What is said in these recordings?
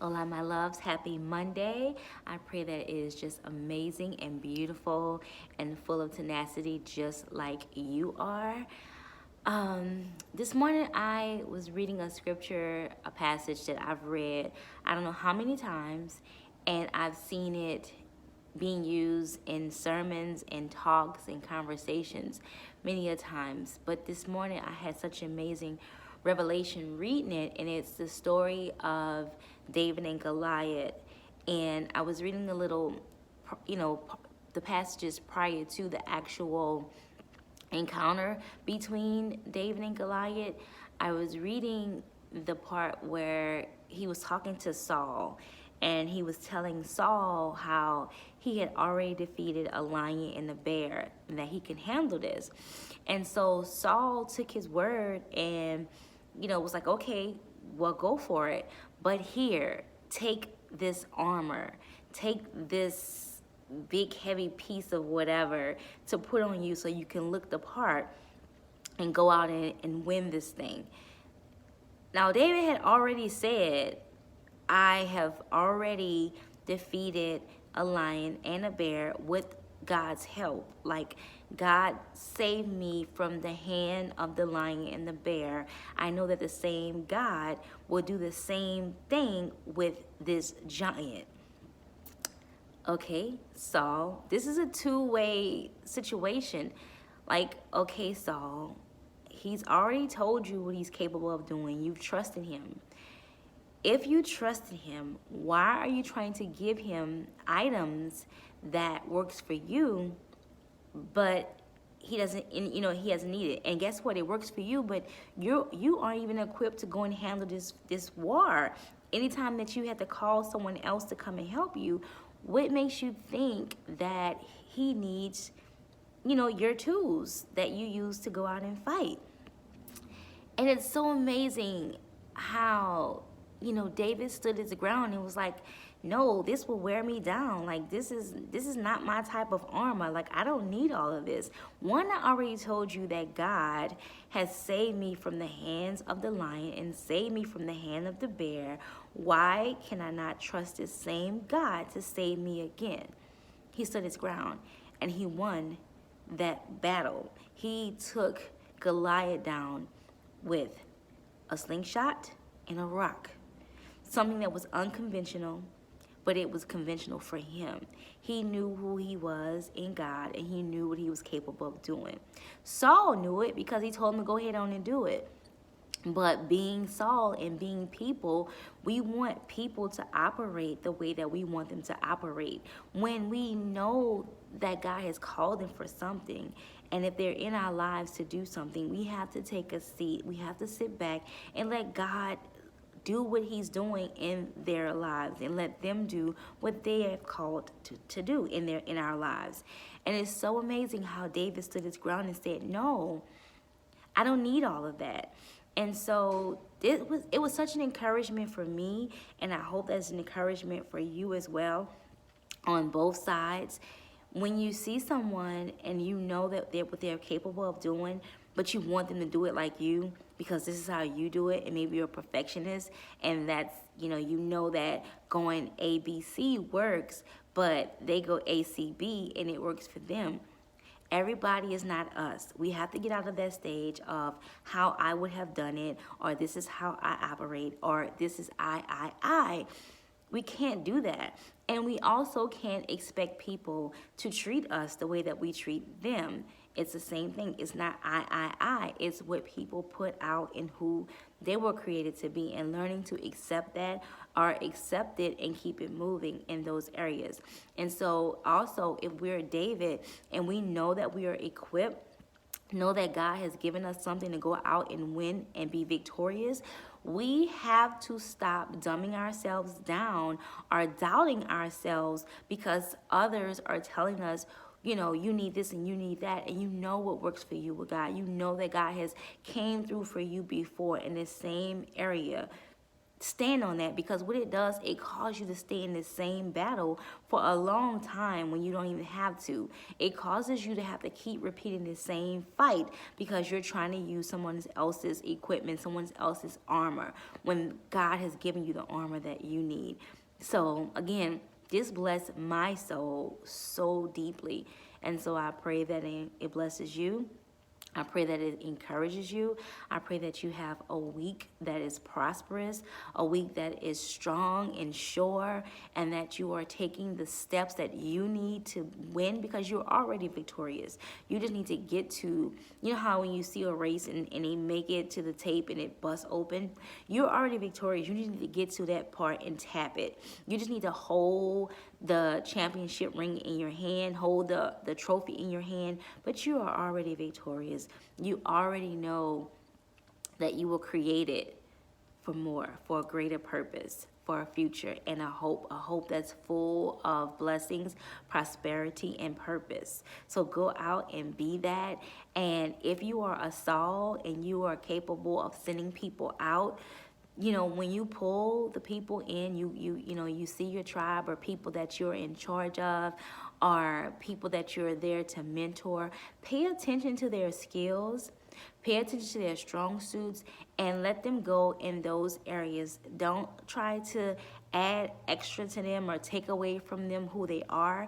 Hola, my loves. Happy Monday. I pray that it is just amazing and beautiful and full of tenacity, just like you are. This morning I was reading a scripture, a passage that I've read I don't know how many times, and I've seen it being used in sermons and talks and conversations many a times. But this morning I had such amazing revelation reading it, and it's the story of David and Goliath. And I was reading a little, the passages prior to the actual encounter between David and Goliath. I was reading the part where he was talking to Saul, and he was telling Saul how he had already defeated a lion and a bear and that he can handle this. And so Saul took his word and, was like, okay, well, go for it. But here, take this armor, take this big heavy piece of whatever to put on you so you can look the part and go out and win this thing. Now, David had already said, I have already defeated a lion and a bear with God's help. Like, God saved me from the hand of the lion and the bear. I know that the same God will do the same thing with this giant. Okay, Saul, this is a two-way situation. Like, okay, Saul, he's already told you what he's capable of doing. You've trusted him. If you trusted him, why are you trying to give him items that works for you, but he doesn't, he hasn't needed? And guess what? It works for you, but you aren't even equipped to go and handle this war. Anytime that you have to call someone else to come and help you, what makes you think that he needs, your tools that you use to go out and fight? And it's so amazing how, David stood his ground and was like, no, this will wear me down. Like, this is not my type of armor. Like, I don't need all of this. One, I already told you that God has saved me from the hands of the lion and saved me from the hand of the bear. Why can I not trust this same God to save me again? He stood his ground and he won that battle. He took Goliath down with a slingshot and a rock. Something that was unconventional, but it was conventional for him. He knew who he was in God, and he knew what he was capable of doing. Saul knew it because he told him to go ahead on and do it. But being Saul and being people, we want people to operate the way that we want them to operate. When we know that God has called them for something, and if they're in our lives to do something, we have to take a seat. We have to sit back and let God do what he's doing in their lives and let them do what they have called to do in our lives. And it's so amazing how David stood his ground and said, no, I don't need all of that. And so it was such an encouragement for me, and I hope that's an encouragement for you as well on both sides. When you see someone and you know that they're what they're capable of doing, but you want them to do it like you because this is how you do it, and maybe you're a perfectionist, and that's, you know that going ABC works, but they go ACB and it works for them. Everybody is not us. We have to get out of that stage of how I would have done it, or this is how I operate, or this is I. We can't do that. And we also can't expect people to treat us the way that we treat them. It's the same thing. It's not I. It's what people put out and who they were created to be, and learning to accept that or accept it and keep it moving in those areas. And so also, if we're David and we know that we are equipped, know that God has given us something to go out and win and be victorious, we have to stop dumbing ourselves down or doubting ourselves because others are telling us, you need this and you need that, and you know what works for you with God. You know that God has came through for you before in the same area. stand on that, because what it does, it causes you to stay in the same battle for a long time when you don't even have to. It causes you to have to keep repeating the same fight because you're trying to use someone else's equipment, someone else's armor, when God has given you the armor that you need. So again, this blessed my soul so deeply. And so I pray that it blesses you. I pray that it encourages you. I pray that you have a week that is prosperous, a week that is strong and sure, and that you are taking the steps that you need to win, because you're already victorious. You just need to get to, you know how when you see a race and they make it to the tape and it busts open? You're already victorious. You just need to get to that part and tap it. You just need to hold the championship ring in your hand, hold the trophy in your hand, but you are already victorious. You already know that you were created for more, for a greater purpose, for a future and a hope that's full of blessings, prosperity, and purpose. So go out and be that. And if you are a Saul and you are capable of sending people out, you know, when you pull the people in, you see your tribe or people that you're in charge of, or people that you're there to mentor, pay attention to their skills, pay attention to their strong suits, and let them go in those areas. Don't try to add extra to them or take away from them who they are.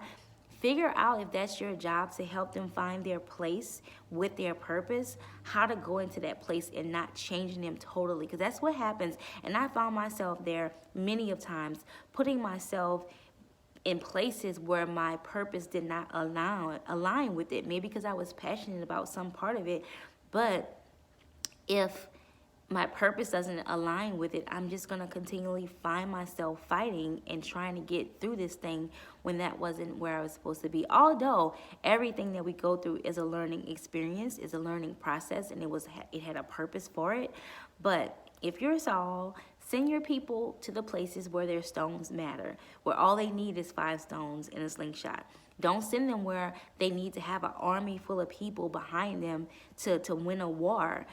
Figure out, if that's your job, to help them find their place with their purpose, how to go into that place and not changing them totally, because that's what happens. And I found myself there many of times, putting myself in places where my purpose did not align with it, maybe because I was passionate about some part of it. But if my purpose doesn't align with it, I'm just going to continually find myself fighting and trying to get through this thing when that wasn't where I was supposed to be. Although everything that we go through is a learning experience, is a learning process, and it had a purpose for it. But if you're Saul, send your people to the places where their stones matter, where all they need is 5 stones and a slingshot. Don't send them where they need to have an army full of people behind them to win a war.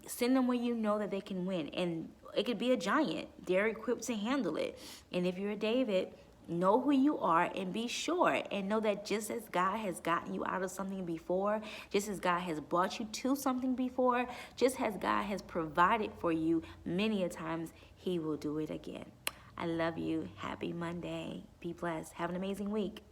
Send them where you know that they can win. And it could be a giant. They're equipped to handle it. And if you're a David, know who you are and be sure, and know that just as God has gotten you out of something before, just as God has brought you to something before, just as God has provided for you many a times, He will do it again. I love you. Happy Monday. Be blessed. Have an amazing week.